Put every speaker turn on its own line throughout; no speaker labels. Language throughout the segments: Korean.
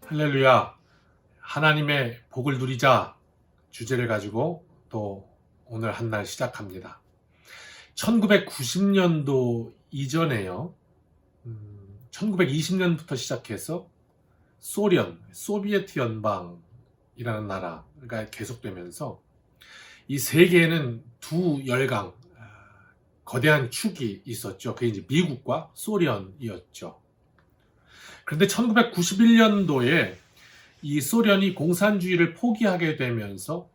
할렐루야. 하나님의 복을 누리자 주제를 가지고 또 오늘 한 날 시작합니다. 1990년도 이전에요. 1920년부터 시작해서 소비에트 연방이라는 나라가 계속되면서 이 세계에는 두 열강, 거대한 축이 있었죠. 그게 이제 미국과 소련이었죠. 그런데 1991년도에 이 소련이 공산주의를 포기하게 되면서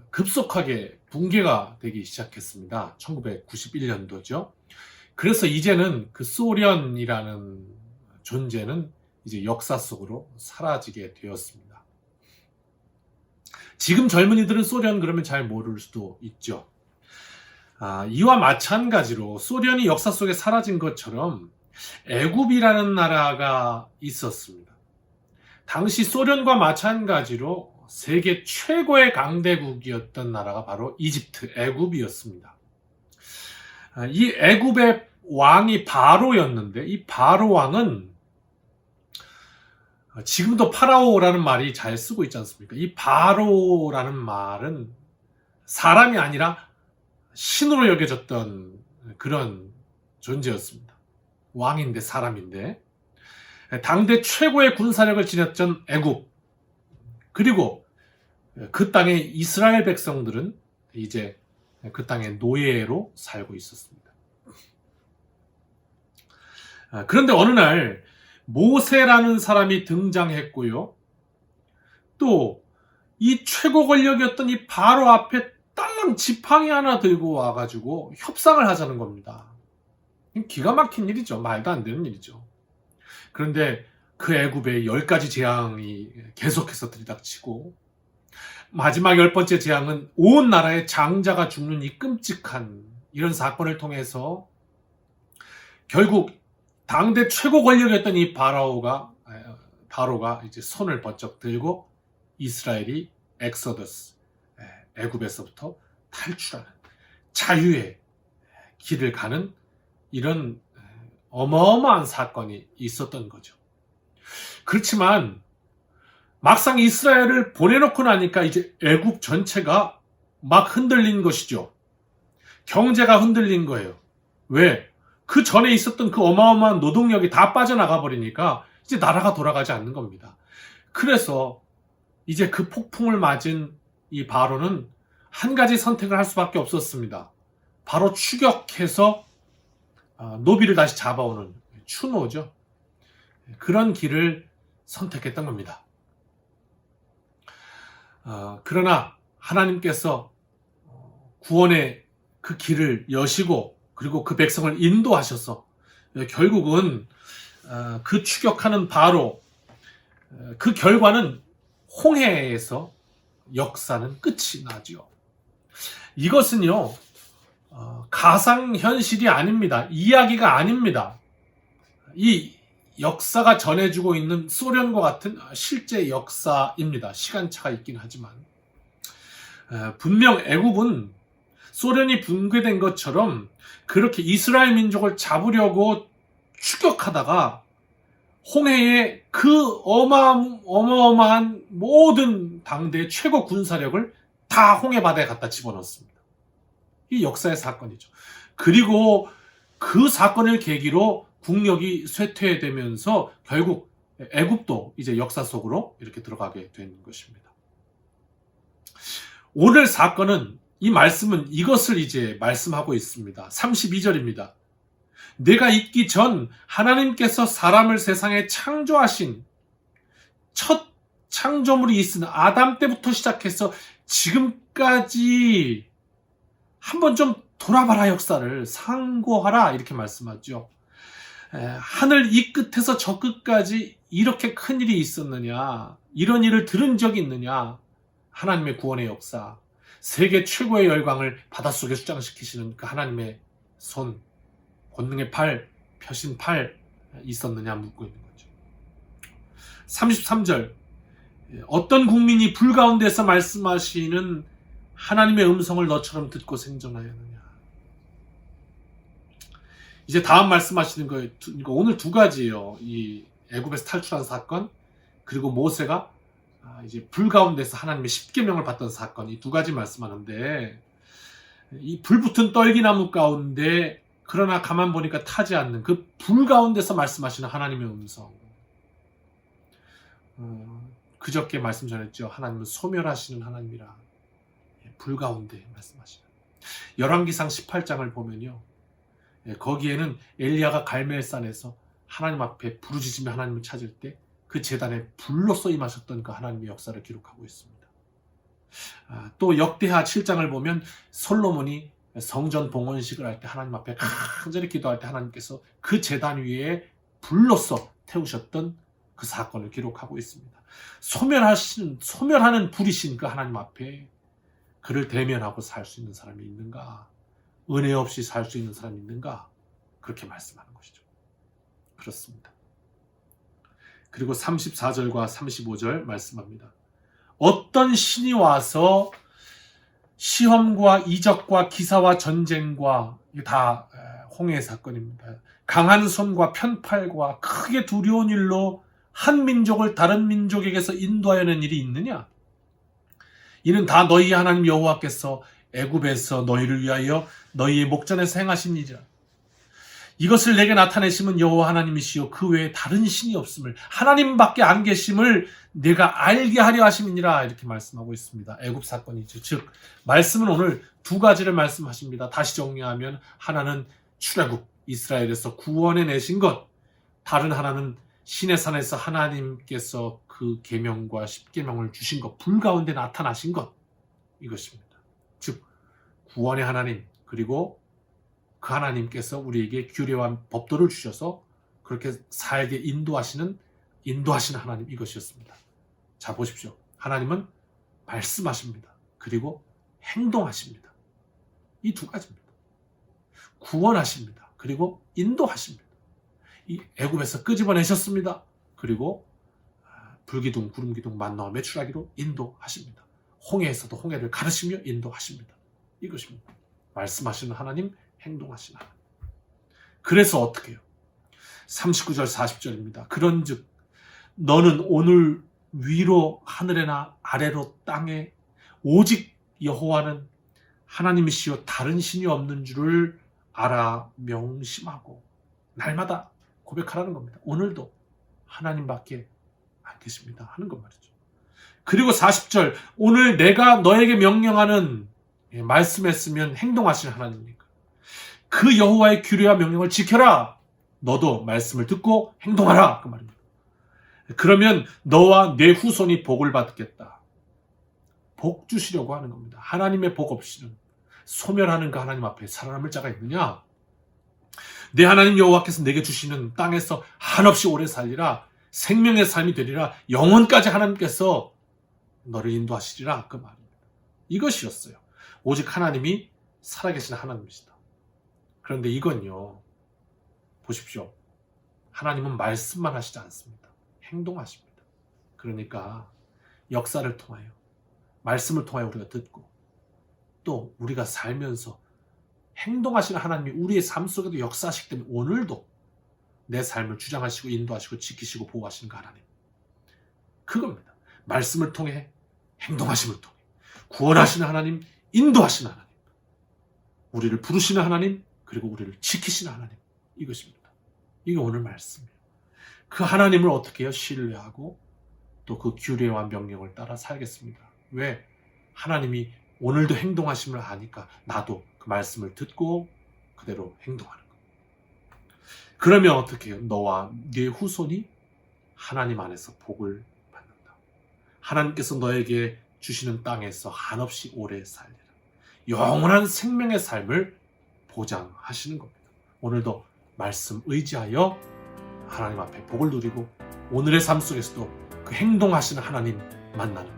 급속하게 붕괴가 되기 시작했습니다. 1991년도죠. 그래서 이제는 그 소련이라는 존재는 이제 역사 속으로 사라지게 되었습니다. 지금 젊은이들은 소련 그러면 잘 모를 수도 있죠. 이와 마찬가지로 소련이 역사 속에 사라진 것처럼 애굽이라는 나라가 있었습니다. 당시 소련과 마찬가지로 세계 최고의 강대국이었던 나라가 바로 이집트, 애굽이었습니다. 이 애굽의 왕이 바로였는데 이 바로 왕은 지금도 파라오라는 말이 잘 쓰고 있지 않습니까? 이 바로라는 말은 사람이 아니라 신으로 여겨졌던 그런 존재였습니다. 왕인데 사람인데 당대 최고의 군사력을 지녔던 애굽, 그리고 그 땅의 이스라엘 백성들은 이제 그 땅의 노예로 살고 있었습니다. 그런데 어느 날 모세라는 사람이 등장했고요. 또 이 최고 권력이었던 이 바로 앞에 딸랑 지팡이 하나 들고 와가지고 협상을 하자는 겁니다. 기가 막힌 일이죠. 말도 안 되는 일이죠. 그런데 그 애굽에 10가지 재앙이 계속해서 들이닥치고 마지막 10번째 재앙은 온 나라의 장자가 죽는 이 끔찍한 이런 사건을 통해서 결국 당대 최고 권력이었던 이 바로가 이제 손을 번쩍 들고 이스라엘이 엑소더스, 애굽에서부터 탈출하는 자유의 길을 가는 이런 어마어마한 사건이 있었던 거죠. 그렇지만 막상 이스라엘을 보내놓고 나니까 이제 애굽 전체가 막 흔들린 것이죠. 경제가 흔들린 거예요. 왜? 그 전에 있었던 그 어마어마한 노동력이 다 빠져나가 버리니까 이제 나라가 돌아가지 않는 겁니다. 그래서 이제 그 폭풍을 맞은 이 바로는 한 가지 선택을 할 수밖에 없었습니다. 바로 추격해서 노비를 다시 잡아오는 추노죠. 그런 길을 선택했던 겁니다. 그러나 하나님께서 구원의 그 길을 여시고 그리고 그 백성을 인도하셔서 결국은 그 추격하는 바로 그 결과는 홍해에서 역사는 끝이 나죠. 이것은요 가상현실이 아닙니다. 이야기가 아닙니다. 이 역사가 전해주고 있는 소련과 같은 실제 역사입니다. 시간차가 있긴 하지만 분명 애굽은 소련이 붕괴된 것처럼 그렇게 이스라엘 민족을 잡으려고 추격하다가 홍해에 그 어마어마한 모든 당대의 최고 군사력을 다 홍해 바다에 갖다 집어넣었습니다. 이 역사의 사건이죠. 그리고 그 사건을 계기로 국력이 쇠퇴되면서 결국 애굽도 이제 역사 속으로 이렇게 들어가게 된 것입니다. 오늘 사건은 이 말씀은 이것을 이제 말씀하고 있습니다. 32절입니다. 내가 있기 전 하나님께서 사람을 세상에 창조하신 첫 창조물이 있은 아담 때부터 시작해서 지금까지 한번 좀 돌아봐라 역사를 상고하라 이렇게 말씀하죠. 하늘 이 끝에서 저 끝까지 이렇게 큰 일이 있었느냐, 이런 일을 들은 적이 있느냐. 하나님의 구원의 역사, 세계 최고의 열광을 바닷속에 수장시키시는 그 하나님의 손, 권능의 팔, 펴신 팔 있었느냐 묻고 있는 거죠. 33절 어떤 국민이 불 가운데서 말씀하시는 하나님의 음성을 너처럼 듣고 생존하였느냐. 이제 다음 말씀하시는 거 오늘 두 가지예요. 이 애굽에서 탈출한 사건, 그리고 모세가 이제 불 가운데서 하나님의 십계명을 받던 사건, 이 두 가지 말씀하는데, 이 불붙은 떨기나무 가운데 그러나 가만 보니까 타지 않는 그 불 가운데서 말씀하시는 하나님의 음성. 그저께 말씀 전했죠. 하나님은 소멸하시는 하나님이라. 불 가운데 말씀하시는. 열왕기상 18장을 보면요, 거기에는 엘리야가 갈멜산에서 하나님 앞에 부르짖으며 하나님을 찾을 때 그 제단에 불로써 임하셨던 그 하나님의 역사를 기록하고 있습니다. 또 역대하 7장을 보면 솔로몬이 성전 봉헌식을 할 때 하나님 앞에 간절히 기도할 때 하나님께서 그 제단 위에 불로써 태우셨던 그 사건을 기록하고 있습니다. 소멸하는 불이신 그 하나님 앞에 그를 대면하고 살 수 있는 사람이 있는가? 은혜 없이 살 수 있는 사람이 있는가? 그렇게 말씀하는 것이죠. 그렇습니다. 그리고 34절과 35절 말씀합니다. 어떤 신이 와서 시험과 이적과 기사와 전쟁과, 다 홍해 사건입니다. 강한 손과 편팔과 크게 두려운 일로 한 민족을 다른 민족에게서 인도하려는 일이 있느냐? 이는 다 너희 하나님 여호와께서 애굽에서 너희를 위하여 너희의 목전에서 행하신 일이라. 이것을 내게 나타내심은 여호와 하나님이시요 그 외에 다른 신이 없음을, 하나님밖에 안 계심을 내가 알게 하려 하심이니라. 이렇게 말씀하고 있습니다. 애굽 사건이죠. 즉 말씀은 오늘 두 가지를 말씀하십니다. 다시 정리하면 하나는 출애굽, 이스라엘에서 구원해 내신 것, 다른 하나는 신의 산에서 하나님께서 그 계명과 십계명을 주신 것, 불 가운데 나타나신 것, 이것입니다. 즉 구원의 하나님, 그리고 그 하나님께서 우리에게 규례와 법도를 주셔서 그렇게 살게 인도하시는 하나님, 이것이었습니다. 자, 보십시오. 하나님은 말씀하십니다. 그리고 행동하십니다. 이 두 가지입니다. 구원하십니다. 그리고 인도하십니다. 이 애굽에서 끄집어내셨습니다. 그리고 불기둥, 구름기둥, 만나와 메추라기로 인도하십니다. 홍해에서도 홍해를 가르시며 인도하십니다. 이것입니다. 말씀하시는 하나님, 행동하시는 하나님. 그래서 어떻게 해요? 39절 40절입니다. 그런즉 너는 오늘 위로 하늘에나 아래로 땅에 오직 여호와는 하나님이시요 다른 신이 없는 줄을 알아 명심하고, 날마다 고백하라는 겁니다. 오늘도 하나님밖에 안 계십니다 하는 것 말이죠. 그리고 40절, 오늘 내가 너에게 명령하는, 말씀했으면 행동하시는 하나님입니까? 그 여호와의 규례와 명령을 지켜라. 너도 말씀을 듣고 행동하라, 그 말입니다. 그러면 너와 내 후손이 복을 받겠다. 복 주시려고 하는 겁니다. 하나님의 복 없이는, 소멸하는 그 하나님 앞에 살아남을 자가 있느냐? 내 하나님 여호와께서 내게 주시는 땅에서 한없이 오래 살리라. 생명의 삶이 되리라. 영원까지 하나님께서 너를 인도하시리라, 그 말입니다. 이것이었어요. 오직 하나님이 살아계신 하나님이시다. 그런데 이건요, 보십시오. 하나님은 말씀만 하시지 않습니다. 행동하십니다. 그러니까 역사를 통하여, 말씀을 통하여 우리가 듣고, 또 우리가 살면서 행동하시는 하나님이 우리의 삶 속에도 역사하시기 때문에 오늘도 내 삶을 주장하시고 인도하시고 지키시고 보호하시는 그 하나님, 그겁니다. 말씀을 통해, 행동하심을 통해 구원하시는 하나님, 인도하시는 하나님, 우리를 부르시는 하나님, 그리고 우리를 지키시는 하나님, 이것입니다. 이게 오늘 말씀이에요. 그 하나님을 어떻게 해요? 신뢰하고 또 그 규례와 명령을 따라 살겠습니다. 왜? 하나님이 오늘도 행동하심을 아니까 나도 그 말씀을 듣고 그대로 행동하는 거예요. 그러면 어떻게 해요? 너와 네 후손이 하나님 안에서 복을 받는다. 하나님께서 너에게 주시는 땅에서 한없이 오래 살리라. 영원한 생명의 삶을 보장하시는 겁니다. 오늘도 말씀 의지하여 하나님 앞에 복을 누리고 오늘의 삶 속에서도 그 행동하시는 하나님 만나는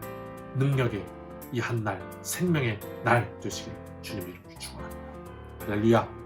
능력의 이 한 날, 생명의 날 되시길 주님 이름으로 축원합니다. 할렐루야.